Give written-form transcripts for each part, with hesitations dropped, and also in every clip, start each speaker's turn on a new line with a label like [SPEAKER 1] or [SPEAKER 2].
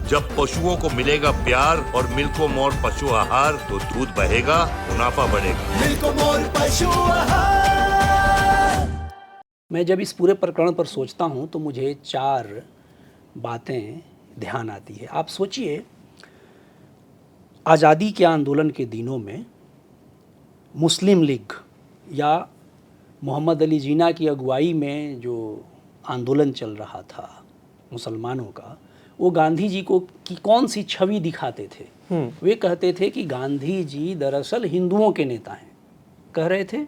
[SPEAKER 1] जब पशुओं को मिलेगा प्यार और मिल्को मोर पशु आहार तो दूध बहेगा, मुनाफा बढ़ेगा।
[SPEAKER 2] मिल्को मोर पशु आहार।
[SPEAKER 3] मैं जब इस पूरे प्रकरण पर सोचता हूँ तो मुझे 4 बातें ध्यान आती है। आप सोचिए, आज़ादी के आंदोलन के दिनों में मुस्लिम लीग या मोहम्मद अली जिन्ना की अगुवाई में जो आंदोलन चल रहा था मुसलमानों का, वो गांधी जी को की कौन सी छवि दिखाते थे? वे कहते थे कि गांधी जी दरअसल हिंदुओं के नेता हैं। कह रहे थे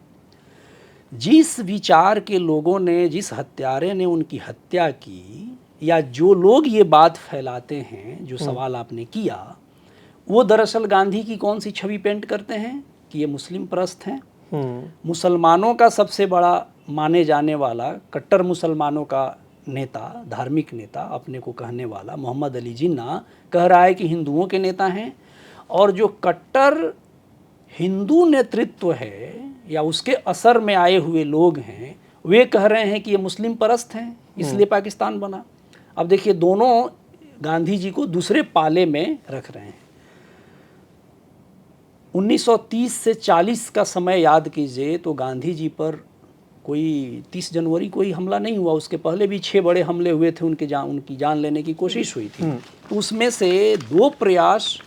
[SPEAKER 3] जिस विचार के लोगों ने, जिस हत्यारे ने उनकी हत्या की, या जो लोग ये बात फैलाते हैं, जो सवाल आपने किया, वो दरअसल गांधी की कौन सी छवि पेंट करते हैं कि ये मुस्लिम परस्त हैं। मुसलमानों का सबसे बड़ा माने जाने वाला, कट्टर मुसलमानों का नेता, धार्मिक नेता अपने को कहने वाला मोहम्मद अली जिन्ना कह रहा है कि हिंदुओं के नेता हैं, और जो कट्टर हिंदू नेतृत्व है या उसके असर में आए हुए लोग हैं, वे कह रहे हैं कि ये मुस्लिम परस्त हैं, इसलिए पाकिस्तान बना। अब देखिए, दोनों गांधी जी को दूसरे पाले में रख रहे हैं। 1930 से 40 का समय याद कीजिए तो गांधी जी पर कोई 30 जनवरी को ही हमला नहीं हुआ, उसके पहले भी 6 बड़े हमले हुए थे, उनकी जान लेने की कोशिश हुई थी। उसमें से 2 प्रयास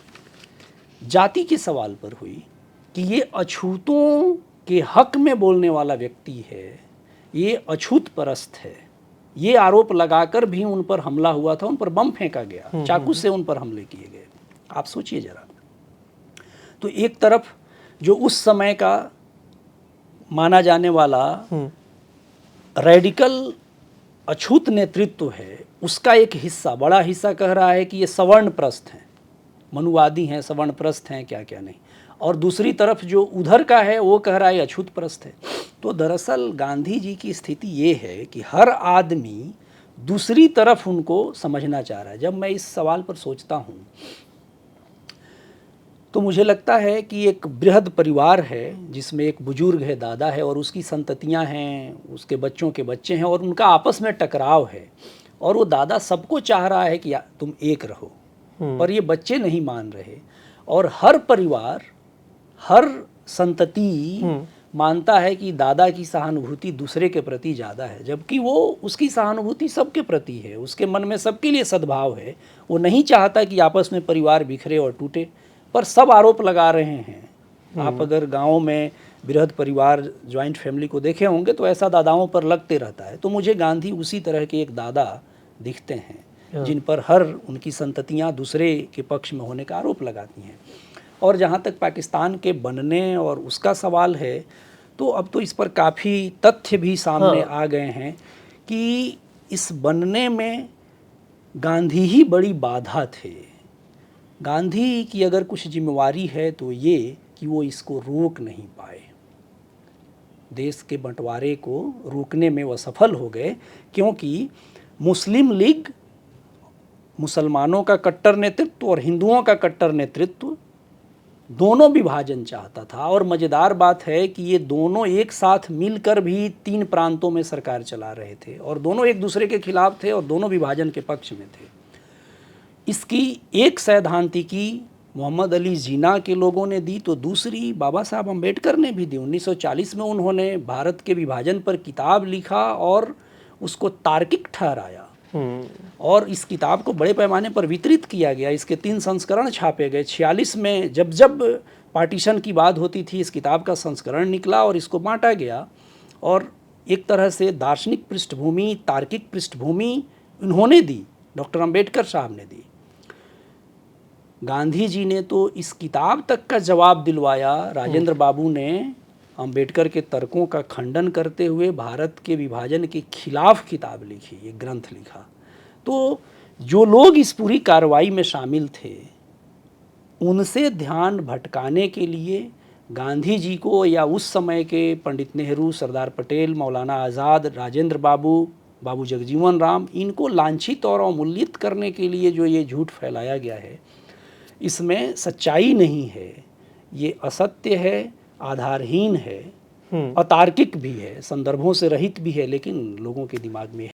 [SPEAKER 3] जाति के सवाल पर हुई कि ये अछूतों के हक में बोलने वाला व्यक्ति है, ये अछूत परस्त है। ये आरोप लगाकर भी उन पर हमला हुआ था, उन पर बम फेंका गया, चाकू से उन पर हमले किए गए। आप सोचिए जरा। तो एक तरफ जो उस समय का माना जाने वाला रेडिकल अछूत नेतृत्व है, उसका एक हिस्सा, बड़ा हिस्सा कह रहा है कि ये सवर्ण प्रस्त हैं, मनुवादी हैं, सवर्ण प्रस्त हैं, क्या क्या नहीं। और दूसरी तरफ जो उधर का है वो कह रहा है अछूत प्रस्त है। तो दरअसल गांधी जी की स्थिति ये है कि हर आदमी दूसरी तरफ उनको समझना चाह रहा है। जब मैं इस सवाल पर सोचता हूँ तो मुझे लगता है कि एक बृहद परिवार है जिसमें एक बुजुर्ग है, दादा है, और उसकी संततियां हैं, उसके बच्चों के बच्चे हैं, और उनका आपस में टकराव है। और वो दादा सबको चाह रहा है कि तुम एक रहो, पर ये बच्चे नहीं मान रहे। और हर परिवार, हर संतति मानता है कि दादा की सहानुभूति दूसरे के प्रति ज़्यादा है, जबकि वो उसकी सहानुभूति सबके प्रति है, उसके मन में सबके लिए सद्भाव है। वो नहीं चाहता कि आपस में परिवार बिखरे और टूटे, पर सब आरोप लगा रहे हैं। आप अगर गाँव में बृहद परिवार, जॉइंट फैमिली को देखे होंगे तो ऐसा दादाओं पर लगते रहता है। तो मुझे गांधी उसी तरह के एक दादा दिखते हैं जिन पर हर उनकी संततियां दूसरे के पक्ष में होने का आरोप लगाती हैं। और जहाँ तक पाकिस्तान के बनने और उसका सवाल है, तो अब तो इस पर काफ़ी तथ्य भी सामने आ गए हैं कि इस बनने में गांधी ही बड़ी बाधा थे। गांधी की अगर कुछ जिम्मेवारी है तो ये कि वो इसको रोक नहीं पाए। देश के बंटवारे को रोकने में वो सफल हो गए, क्योंकि मुस्लिम लीग, मुसलमानों का कट्टर नेतृत्व और हिंदुओं का कट्टर नेतृत्व, दोनों विभाजन चाहता था। और मज़ेदार बात है कि ये दोनों एक साथ मिलकर भी 3 प्रांतों में सरकार चला रहे थे, और दोनों एक दूसरे के खिलाफ थे और दोनों विभाजन के पक्ष में थे। इसकी एक सैद्धांतिकी मोहम्मद अली जिन्ना के लोगों ने दी, तो दूसरी बाबा साहब अम्बेडकर ने भी दी। 1940 में उन्होंने भारत के विभाजन पर किताब लिखा और उसको तार्किक ठहराया, और इस किताब को बड़े पैमाने पर वितरित किया गया। इसके 3 संस्करण छापे गए। 46 में जब जब पार्टीशन की बात होती थी, इस किताब का संस्करण निकला और इसको बांटा गया। और एक तरह से दार्शनिक पृष्ठभूमि, तार्किक पृष्ठभूमि उन्होंने दी, डॉक्टर अम्बेडकर साहब ने दी। गांधी जी ने तो इस किताब तक का जवाब दिलवाया। राजेंद्र बाबू ने अम्बेडकर के तर्कों का खंडन करते हुए भारत के विभाजन के खिलाफ किताब लिखी, ये ग्रंथ लिखा। तो जो लोग इस पूरी कार्रवाई में शामिल थे, उनसे ध्यान भटकाने के लिए गांधी जी को, या उस समय के पंडित नेहरू, सरदार पटेल, मौलाना आज़ाद, राजेंद्र बाबू, बाबू जगजीवन राम, इनको लांछित और अवमूल्यित करने के लिए जो ये झूठ फैलाया गया है, इसमें सच्चाई नहीं है, ये असत्य है, आधारहीन है, अतार्किक भी है, संदर्भों से रहित भी है, लेकिन लोगों के दिमाग में